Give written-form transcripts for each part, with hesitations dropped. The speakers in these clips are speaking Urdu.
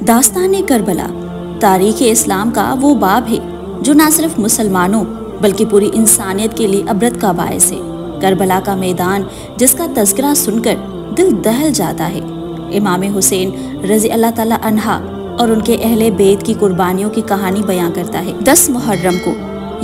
داستان کربلا تاریخ اسلام کا وہ باب ہے جو نہ صرف مسلمانوں بلکہ پوری انسانیت کے لیے عبرت کا باعث ہے۔ کربلا کا میدان جس کا تذکرہ سن کر دل دہل جاتا ہے، امام حسین رضی اللہ تعالی عنہ اور ان کے اہل بیت کی قربانیوں کی کہانی بیان کرتا ہے۔ 10 محرم کو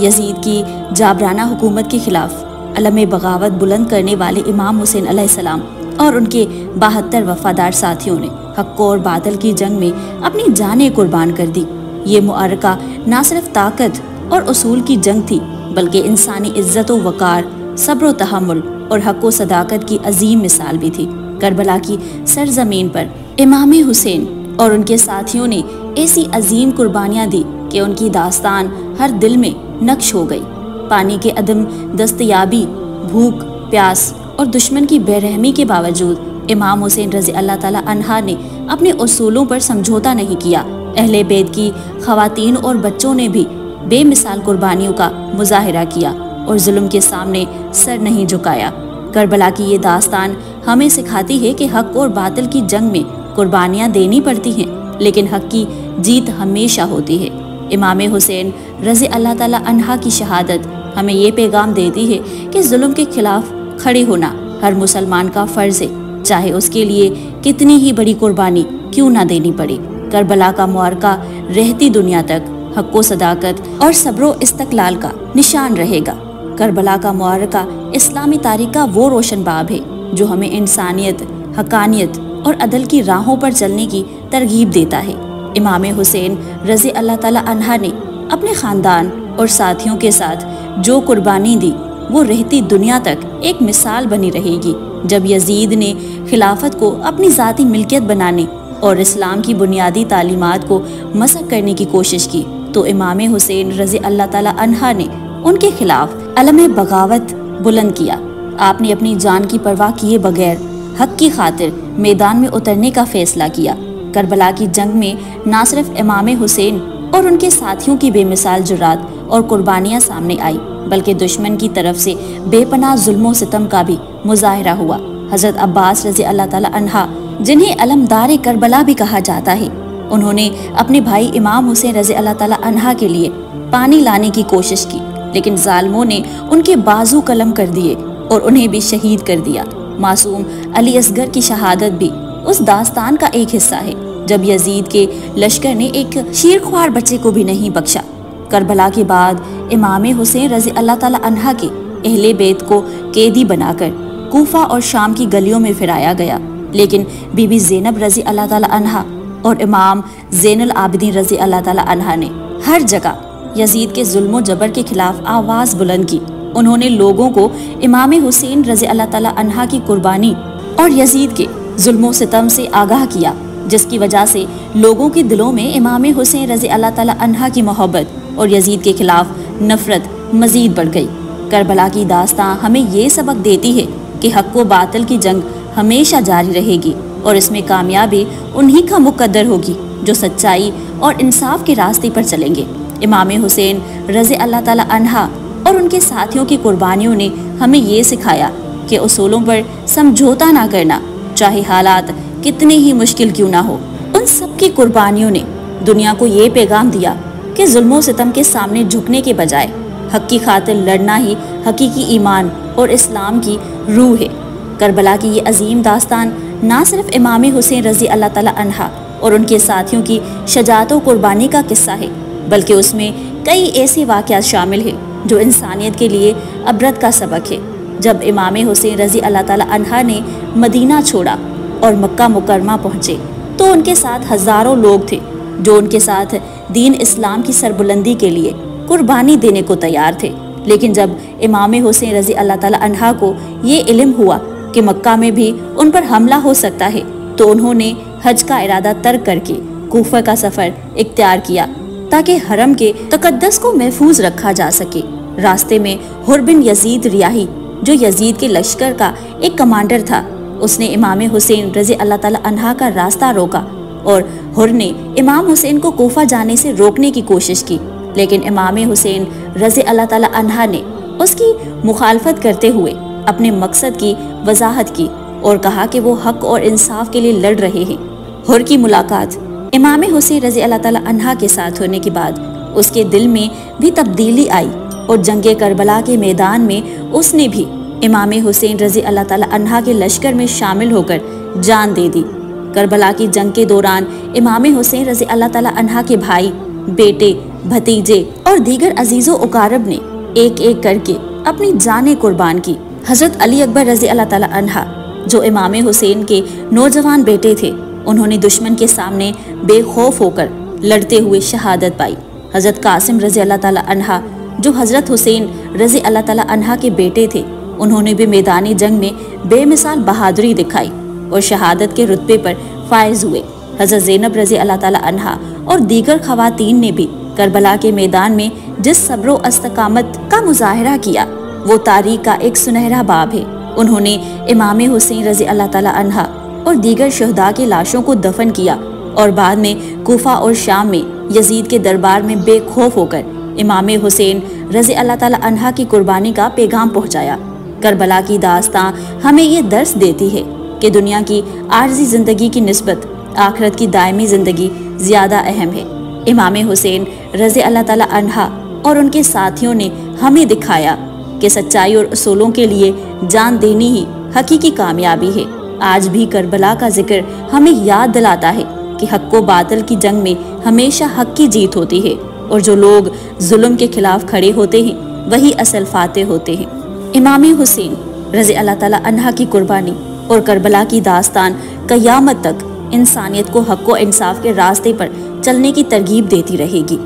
یزید کی جابرانہ حکومت کے خلاف علم بغاوت بلند کرنے والے امام حسین علیہ السلام اور ان کے 72 وفادار ساتھیوں نے حق اور باطل کی جنگ میں اپنی جانیں قربان کر دی۔ یہ معرکہ نہ صرف طاقت اور اصول کی جنگ تھی بلکہ انسانی عزت و وقار، صبر و تحمل اور حق و صداقت کی عظیم مثال بھی تھی۔ کربلا کی سرزمین پر امام حسین اور ان کے ساتھیوں نے ایسی عظیم قربانیاں دی کہ ان کی داستان ہر دل میں نقش ہو گئی۔ پانی کے عدم دستیابی، بھوک، پیاس اور دشمن کی بے رحمی کے باوجود امام حسین رضی اللہ تعالی عنہ نے اپنے اصولوں پر سمجھوتا نہیں کیا۔ اہل بیت کی خواتین اور بچوں نے بھی بے مثال قربانیوں کا مظاہرہ کیا اور ظلم کے سامنے سر نہیں جھکایا۔ کربلا کی یہ داستان ہمیں سکھاتی ہے کہ حق اور باطل کی جنگ میں قربانیاں دینی پڑتی ہیں لیکن حق کی جیت ہمیشہ ہوتی ہے۔ امام حسین رضی اللہ تعالی عنہ کی شہادت ہمیں یہ پیغام دیتی ہے کہ ظلم کے خلاف کھڑے ہونا ہر مسلمان کا فرض ہے، چاہے اس کے لیے کتنی ہی بڑی قربانی کیوں نہ دینی پڑے۔ کربلا کا معرکہ رہتی دنیا تک حق و صداقت اور صبر و استقلال کا نشان رہے گا۔ کربلا کا معرکہ اسلامی تاریخ کا وہ روشن باب ہے جو ہمیں انسانیت، حقانیت اور عدل کی راہوں پر چلنے کی ترغیب دیتا ہے۔ امام حسین رضی اللہ تعالی عنہ نے اپنے خاندان اور ساتھیوں کے ساتھ جو قربانی دی وہ رہتی دنیا تک ایک مثال بنی رہے گی۔ جب یزید نے خلافت کو اپنی ذاتی ملکیت بنانے اور اسلام کی بنیادی تعلیمات کو مسخ کرنے کی کوشش کی تو امام حسین رضی اللہ تعالی عنہ نے ان کے خلاف علم بغاوت بلند کیا۔ آپ نے اپنی جان کی پرواہ کیے بغیر حق کی خاطر میدان میں اترنے کا فیصلہ کیا۔ کربلا کی جنگ میں نہ صرف امام حسین اور ان کے ساتھیوں کی بے مثال جرات اور قربانیاں سامنے آئی بلکہ دشمن کی طرف سے بے پناہ ظلم و ستم کا بھی مظاہرہ ہوا۔ حضرت عباس رضی اللہ تعالی عنہ، جنہیں علمدار کربلا بھی کہا جاتا ہے، انہوں نے اپنے بھائی امام حسین رضی اللہ تعالی عنہ کے لیے پانی لانے کی کوشش کی لیکن ظالموں نے ان کے بازو قلم کر دیے اور انہیں بھی شہید کر دیا۔ معصوم علی اصغر کی شہادت بھی اس داستان کا ایک حصہ ہے جب یزید کے لشکر نے ایک شیرخوار بچے کو بھی نہیں بخشا۔ کربلا کے بعد امام حسین رضی اللہ تعالی عنہ کے اہل بیت کو قیدی بنا کر کوفہ اور شام کی گلیوں میں پھرایا گیا، لیکن بی بی زینب رضی اللہ تعالی عنہ اور امام زین العابدین رضی اللہ تعالی عنہ نے ہر جگہ یزید کے ظلم و جبر کے خلاف آواز بلند کی۔ انہوں نے لوگوں کو امام حسین رضی اللہ تعالی عنہ کی قربانی اور یزید کے ظلم و ستم سے آگاہ کیا، جس کی وجہ سے لوگوں کے دلوں میں امام حسین رضی اللہ تعالی عنہ کی محبت اور یزید کے خلاف نفرت مزید بڑھ گئی۔ کربلا کی داستان ہمیں یہ سبق دیتی ہے کہ حق و باطل کی جنگ ہمیشہ جاری رہے گی اور اس میں کامیابی انہی کا مقدر ہوگی جو سچائی اور انصاف کے راستے پر چلیں گے۔ امام حسین رضی اللہ تعالی عنہ اور ان کے ساتھیوں کی قربانیوں نے ہمیں یہ سکھایا کہ اصولوں پر سمجھوتا نہ کرنا، چاہے حالات کتنے ہی مشکل کیوں نہ ہو۔ ان سب کی قربانیوں نے دنیا کو یہ پیغام دیا کہ ظلم و ستم کے سامنے جھکنے کے بجائے حق کی خاطر لڑنا ہی حقیقی ایمان اور اسلام کی روح ہے۔ کربلا کی یہ عظیم داستان نہ صرف امام حسین رضی اللہ تعالی عنہ اور ان کے ساتھیوں کی شجاعت و قربانی کا قصہ ہے بلکہ اس میں کئی ایسے واقعات شامل ہیں جو انسانیت کے لیے عبرت کا سبق ہے۔ جب امام حسین رضی اللہ تعالی عنہ نے مدینہ چھوڑا اور مکہ مکرمہ پہنچے تو ان کے ساتھ ہزاروں لوگ تھے جو ان کے ساتھ دین اسلام کی سربلندی کے لیے قربانی دینے کو تیار تھے، لیکن جب امام حسین رضی اللہ تعالی عنہ کو یہ علم ہوا کہ مکہ میں بھی ان پر حملہ ہو سکتا ہے تو انہوں نے حج کا ارادہ ترک کر کے کوفہ کا سفر اختیار کیا تاکہ حرم کے تقدس کو محفوظ رکھا جا سکے۔ راستے میں حر بن یزید ریاحی، جو یزید کے لشکر کا ایک کمانڈر تھا، اس نے امام حسین رضی اللہ تعالی عنہ کا راستہ روکا اور حر نے امام حسین کو کوفہ جانے سے روکنے کی کوشش کی، لیکن امام حسین رضی اللہ تعالی عنہ نے اس کی مخالفت کرتے ہوئے اپنے مقصد کی وضاحت کی اور کہا کہ وہ حق اور انصاف کے لیے لڑ رہے ہیں۔ حر کی ملاقات امام حسین رضی اللہ تعالیٰ عنہ کے ساتھ ہونے کے بعد اس کے دل میں بھی تبدیلی آئی اور جنگ کربلا کے میدان میں اس نے بھی امام حسین رضی اللہ تعالیٰ عنہ کے لشکر میں شامل ہو کر جان دے دی۔ کربلا کی جنگ کے دوران امام حسین رضی اللہ تعالیٰ عنہ کے بھائی، بیٹے، بھتیجے اور دیگر عزیز و اقارب نے ایک ایک کر کے اپنی جانیں قربان کی۔ حضرت علی اکبر رضی اللہ تعالیٰ عنہ جو امام حسین کے نوجوان بیٹے تھے، انہوں نے دشمن کے سامنے بے خوف ہو کر لڑتے ہوئے شہادت پائی۔ حضرت قاسم رضی اللہ تعالیٰ عنہ جو حضرت حسین رضی اللہ تعالیٰ عنہ کے بیٹے تھے، انہوں نے بھی میدانی جنگ میں بے مثال بہادری دکھائی اور شہادت کے رتبے پر فائز ہوئے۔ حضرت زینب رضی اللہ تعالیٰ عنہ اور دیگر خواتین نے بھی کربلا کے میدان میں جس صبر و استقامت کا مظاہرہ کیا، وہ تاریخ کا ایک سنہرا باب ہے۔ انہوں نے امام حسین رضی اللہ تعالیٰ عنہ اور دیگر شہداء کی لاشوں کو دفن کیا اور بعد میں کوفہ اور شام میں یزید کے دربار میں بے خوف ہو کر امام حسین رضی اللہ تعالیٰ عنہ کی قربانی کا پیغام پہنچایا۔ کربلا کی داستان ہمیں یہ درس دیتی ہے کہ دنیا کی عارضی زندگی کی نسبت آخرت کی دائمی زندگی زیادہ اہم ہے۔ امام حسین رضی اللہ تعالیٰ عنہ اور ان کے ساتھیوں نے ہمیں دکھایا کہ سچائی اور اصولوں کے لیے جان دینی ہی حقیقی کامیابی ہے۔ آج بھی کربلا کا ذکر ہمیں یاد دلاتا ہے کہ حق و باطل کی جنگ میں ہمیشہ حق کی جیت ہوتی ہے، اور جو لوگ ظلم کے خلاف کھڑے ہوتے ہیں وہی اصل فاتح ہوتے ہیں۔ امام حسین رضی اللہ تعالیٰ عنہ کی قربانی اور کربلا کی داستان قیامت تک انسانیت کو حق و انصاف کے راستے پر چلنے کی ترغیب دیتی رہے گی۔